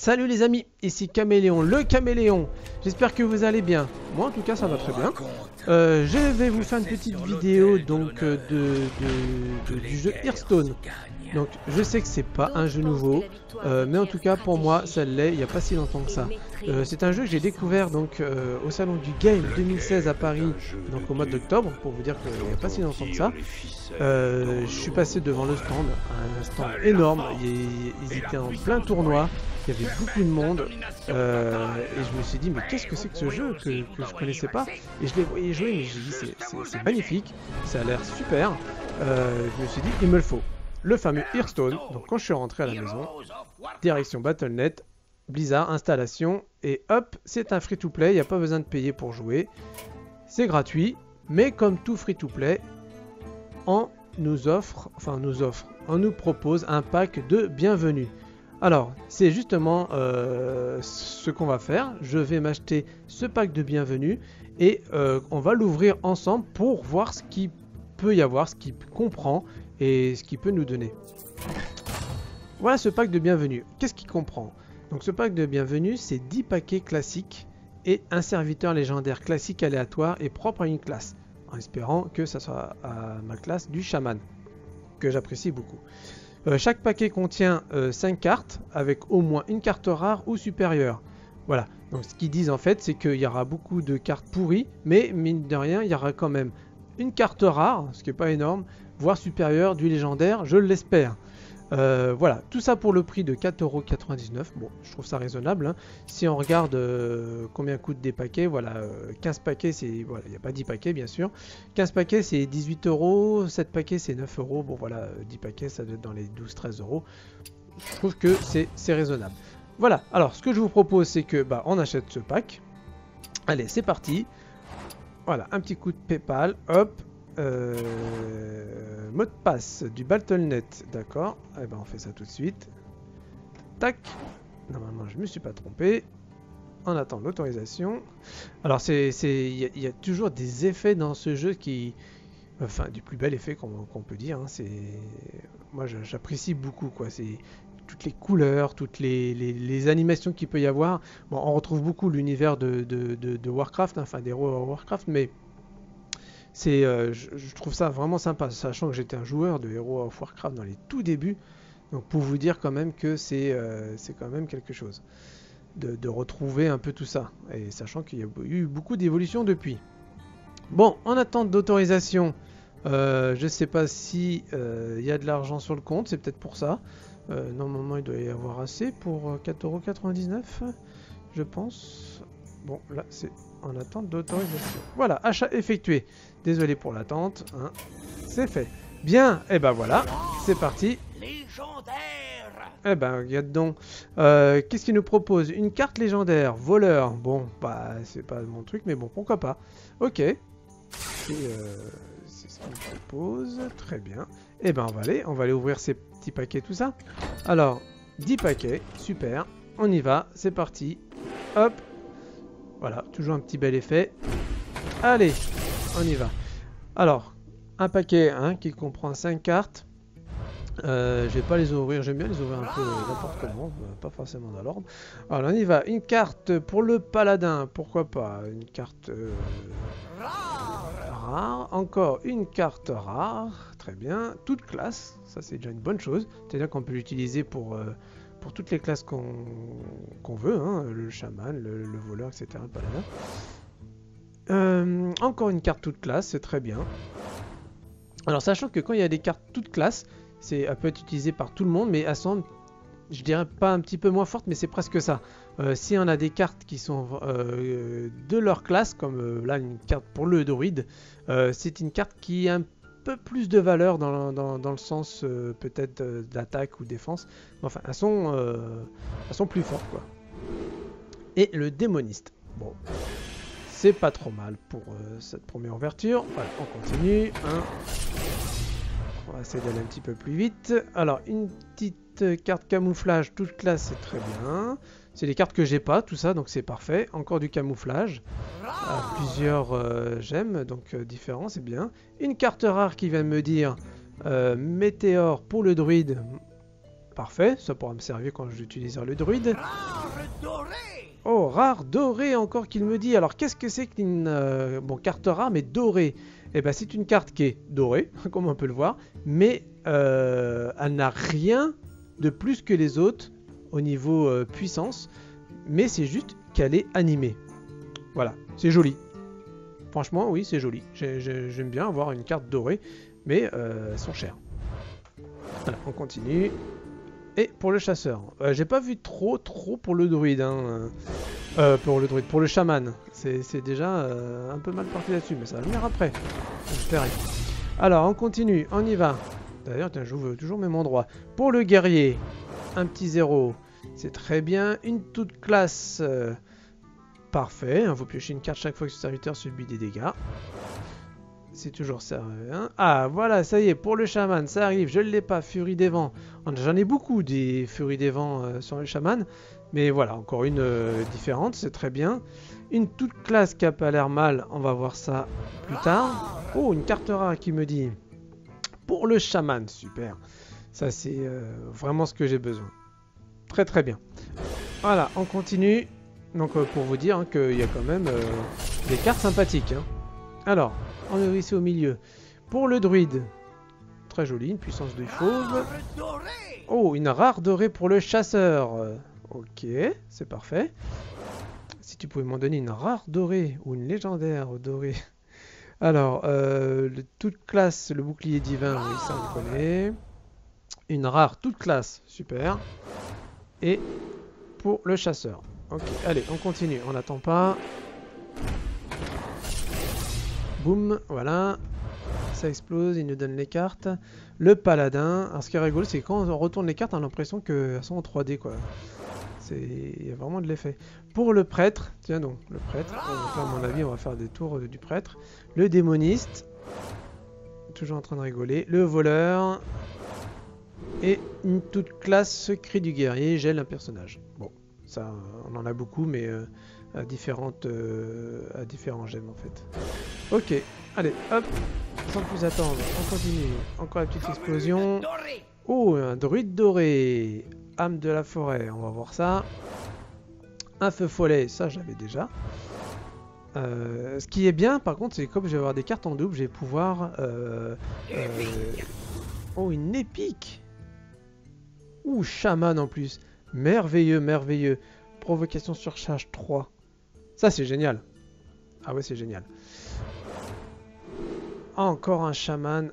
Salut les amis, ici Caméléon, le Caméléon. J'espère que vous allez bien. Moi en tout cas ça va très bien. Je vais vous faire une petite vidéo donc du jeu Hearthstone. Donc je sais que c'est pas un jeu nouveau, mais en tout cas pour moi ça l'est il n'y a pas si longtemps que ça. C'est un jeu que j'ai découvert donc au salon du Game 2016 à Paris, donc au mois d'octobre, pour vous dire qu'il n'y a pas si longtemps que ça. Je suis passé devant le stand, un stand énorme, ils étaient en plein tournoi, il y avait beaucoup de monde, et je me suis dit mais qu'est-ce que c'est que ce jeu que je connaissais pas, et je les voyais jouer, mais j'ai dit c'est magnifique, ça a l'air super, je me suis dit il me le faut. Le fameux Hearthstone. Donc quand je suis rentré à la maison, direction Battle.net, Blizzard, installation, et hop, c'est un free-to-play, il n'y a pas besoin de payer pour jouer. C'est gratuit, mais comme tout free-to-play, on nous propose un pack de bienvenue. Alors, c'est justement ce qu'on va faire. Je vais m'acheter ce pack de bienvenue et on va l'ouvrir ensemble pour voir ce qu'il peut y avoir, ce qu'il comprend et ce qu'il peut nous donner. Voilà ce pack de bienvenue. Qu'est-ce qu'il comprend? Donc ce pack de bienvenue, c'est 10 paquets classiques et un serviteur légendaire classique aléatoire et propre à une classe, en espérant que ça soit à ma classe du chaman, que j'apprécie beaucoup. Chaque paquet contient 5 cartes avec au moins une carte rare ou supérieure. Voilà, donc ce qu'ils disent en fait, c'est qu'il y aura beaucoup de cartes pourries, mais mine de rien, il y aura quand même une carte rare, ce qui n'est pas énorme, voire supérieure du légendaire, je l'espère. Voilà, tout ça pour le prix de 4,99 €. Bon, je trouve ça raisonnable. Hein. Si on regarde combien coûtent des paquets, voilà, 15 paquets, c'est. Voilà, il n'y a pas 10 paquets, bien sûr. 15 paquets, c'est 18 €. 7 paquets, c'est 9 €. Bon, voilà, 10 paquets, ça doit être dans les 12-13 €. Je trouve que c'est raisonnable. Voilà, alors, ce que je vous propose, c'est que on achète ce pack. Allez, c'est parti. Voilà, un petit coup de PayPal, hop. Mot de passe du Battle.net, d'accord. Eh ben on fait ça tout de suite. Tac. Normalement je me suis pas trompé. On attend l'autorisation. Alors il y a toujours des effets dans ce jeu qui, enfin du plus bel effet qu'on peut dire. Hein. Moi j'apprécie beaucoup quoi. C'est toutes les couleurs, toutes les animations qu'il peut y avoir. Bon, on retrouve beaucoup l'univers de Warcraft, hein, enfin des héros Warcraft, mais je trouve ça vraiment sympa, sachant que j'étais un joueur de Hero of Warcraft dans les tout débuts, donc pour vous dire quand même que c'est quand même quelque chose de retrouver un peu tout ça, et sachant qu'il y a eu beaucoup d'évolutions depuis. Bon, en attente d'autorisation, je sais pas si il y a de l'argent sur le compte, c'est peut-être pour ça. Normalement il doit y avoir assez pour 4,99 €, je pense. Bon, là c'est en attente d'autorisation. Voilà, achat effectué. Désolé pour l'attente, hein. C'est fait. Bien, et ben voilà, c'est parti. Eh ben, regarde donc. Qu'est-ce qu'il nous propose? Une carte légendaire, voleur. Bon, bah, c'est pas mon truc, mais bon, pourquoi pas. Ok. C'est ce qu'il nous propose. Très bien. Eh ben, on va aller ouvrir ces petits paquets, tout ça. Alors, 10 paquets, super. On y va, c'est parti. Hop. Voilà, toujours un petit bel effet. Allez, on y va. Alors, un paquet hein, qui comprend 5 cartes. Je vais pas les ouvrir, j'aime bien les ouvrir un peu n'importe comment, pas forcément dans l'ordre. Alors, on y va. Une carte pour le paladin, pourquoi pas. Une carte rare. Encore une carte rare, très bien. Toute classe, ça c'est déjà une bonne chose. C'est-à-dire qu'on peut l'utiliser pour toutes les classes qu'on veut, hein, le chaman, le voleur, etc., le paladin. Encore une carte toute classe, c'est très bien. Alors sachant que quand il y a des cartes toute classe, elle peut être utilisée par tout le monde, mais elles sont, je dirais pas un petit peu moins fortes, mais c'est presque ça. Si on a des cartes qui sont de leur classe, comme là une carte pour le druide, c'est une carte qui a un peu plus de valeur dans le sens peut-être d'attaque ou défense. Enfin, elles sont plus fortes quoi. Et le démoniste. Bon, c'est pas trop mal pour cette première ouverture. Voilà, on continue. Hein. On va essayer d'aller un petit peu plus vite. Alors, une petite carte camouflage toute classe, c'est très bien. C'est des cartes que j'ai pas, tout ça, donc c'est parfait. Encore du camouflage. Plusieurs gemmes, donc différents, c'est bien. Une carte rare qui vient me dire Météore pour le druide. Parfait, ça pourra me servir quand j'utiliserai le druide. Rare doré. Oh, rare doré encore qu'il me dit. Alors qu'est-ce que c'est qu'une bon, carte rare mais dorée? Eh ben c'est une carte qui est dorée, comme on peut le voir, mais elle n'a rien de plus que les autres au niveau puissance, mais c'est juste qu'elle est animée. Voilà, c'est joli. Franchement, oui, c'est joli. J'aime bien avoir une carte dorée, mais elles sont chères. Voilà, on continue. Et pour le chasseur, j'ai pas vu trop pour le druide, hein. Pour le chaman. C'est déjà un peu mal parti là-dessus, mais ça va venir après. J'espère. Alors, on continue, on y va. D'ailleurs, j'ouvre toujours mes endroits. Pour le guerrier, un petit 0, c'est très bien. Une toute classe, parfait. Vous piochez une carte chaque fois que ce serviteur subit des dégâts. C'est toujours ça. Hein. Ah, voilà, ça y est, pour le chaman, ça arrive. Je ne l'ai pas, Furie des Vents. J'en ai beaucoup des Furies des Vents sur le chaman. Mais voilà, encore une différente, c'est très bien. Une toute classe qui a pas l'air mal, on va voir ça plus tard. Oh, une carte rare qui me dit pour le chaman, super. Ça, c'est vraiment ce que j'ai besoin. Très très bien. Voilà, on continue. Donc, pour vous dire hein, qu'il y a quand même des cartes sympathiques. Hein. Alors, on est ici au milieu. Pour le druide, très joli, une puissance de fauve. Oh, une rare dorée pour le chasseur. Ok, c'est parfait. Si tu pouvais m'en donner une rare dorée ou une légendaire dorée. Alors, toute classe, le bouclier divin, oui, ça on connaît. Une rare toute classe, super. Et pour le chasseur. Ok, allez, on continue, on n'attend pas. Boum, voilà. Ça explose, il nous donne les cartes. Le paladin. Alors ce qui est rigolo, c'est que quand on retourne les cartes, on a l'impression qu'elles sont en 3D, quoi. Il y a vraiment de l'effet. Pour le prêtre, tiens donc, le prêtre. À mon avis, on va faire des tours du prêtre. Le démoniste. Toujours en train de rigoler. Le voleur. Et une toute classe cri du guerrier, gèle un personnage. Bon, ça, on en a beaucoup, mais à différents gemmes en fait. Ok, allez, hop, sans plus attendre, on continue. Encore la petite explosion. Oh, un druide doré. Âme de la forêt, on va voir ça. Un feu follet, ça j'avais déjà. Ce qui est bien, par contre, c'est comme je vais avoir des cartes en double, je vais pouvoir... Oh, une épique. Ouh, chaman en plus. Merveilleux, merveilleux. Provocation sur charge 3. Ça, c'est génial. Ah ouais, c'est génial. Encore un chaman.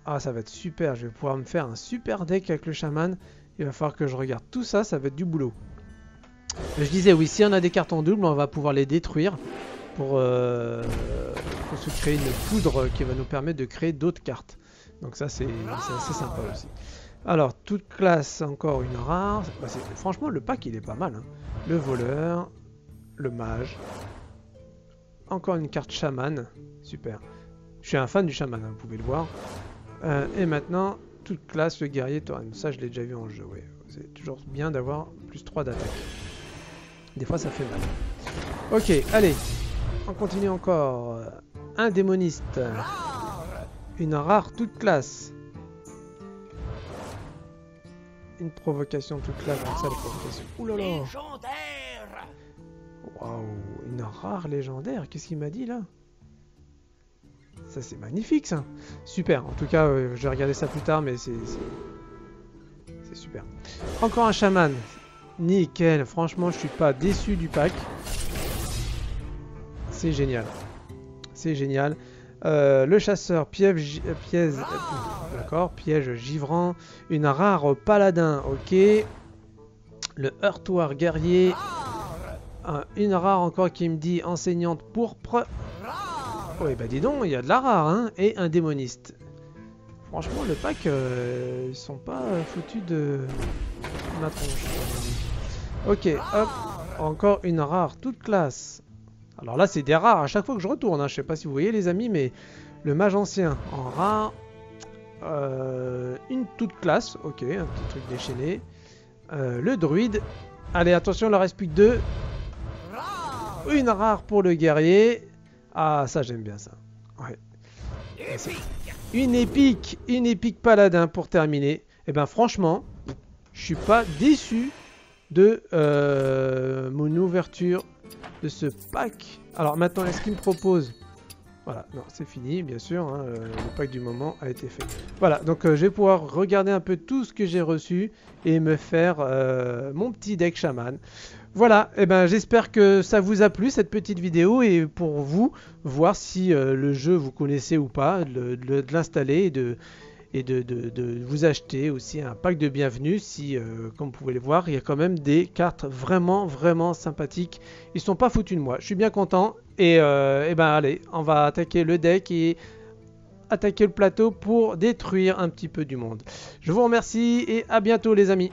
Ah, ça va être super. Je vais pouvoir me faire un super deck avec le chaman. Il va falloir que je regarde tout ça. Ça va être du boulot. Je disais, oui, si on a des cartes en double, on va pouvoir les détruire pour se créer une poudre qui va nous permettre de créer d'autres cartes. Donc ça, c'est assez sympa aussi. Alors, toute classe, encore une rare. Bah, franchement, le pack, il est pas mal. Hein. Le voleur, le mage. Encore une carte chaman. Super. Je suis un fan du chaman, hein, vous pouvez le voir. Et maintenant, toute classe, le guerrier Tauren. Ça, je l'ai déjà vu en jeu. Ouais. C'est toujours bien d'avoir plus 3 d'attaque. Des fois, ça fait mal. Ok, allez. On continue encore. Un démoniste. Une rare toute classe. Une provocation toute classe. Donc ça, la provocation. Ouh là là. Waouh, une rare légendaire. Qu'est-ce qu'il m'a dit là? Ça, c'est magnifique, ça. Super. En tout cas, je vais regarder ça plus tard, mais c'est super. Encore un chaman. Nickel. Franchement, je suis pas déçu du pack. C'est génial. C'est génial. Le chasseur, piège, d'accord, piège givrant. Une rare paladin, ok. Le heurtoir guerrier. Une rare encore qui me dit enseignante pourpre. Oh, et bah dis donc, il y a de la rare, hein. Et un démoniste. Franchement, le pack, ils sont pas foutus de ma tronche. Ok, hop. Encore une rare, toute classe. Alors là, c'est des rares à chaque fois que je retourne. Hein. Je sais pas si vous voyez, les amis, mais le mage ancien en rare. Une toute classe. Ok, un petit truc déchaîné. Le druide. Allez, attention, il en reste plus que 2. Une rare pour le guerrier. Ah, ça, j'aime bien ça. Ouais. Une épique paladin pour terminer. Et ben franchement, je suis pas déçu de mon ouverture de ce pack. Alors maintenant, est-ce qu'il me propose... Voilà, non, c'est fini, bien sûr, hein, le pack du moment a été fait. Voilà, donc je vais pouvoir regarder un peu tout ce que j'ai reçu et me faire mon petit deck chaman. Voilà, et ben j'espère que ça vous a plu cette petite vidéo et pour vous, voir si le jeu vous connaissez ou pas, de l'installer et de vous acheter aussi un pack de bienvenue si, comme vous pouvez le voir, il y a quand même des cartes vraiment, vraiment sympathiques. Ils sont pas foutus de moi, je suis bien content. Et ben allez, on va attaquer le deck et attaquer le plateau pour détruire un petit peu du monde. Je vous remercie et à bientôt les amis.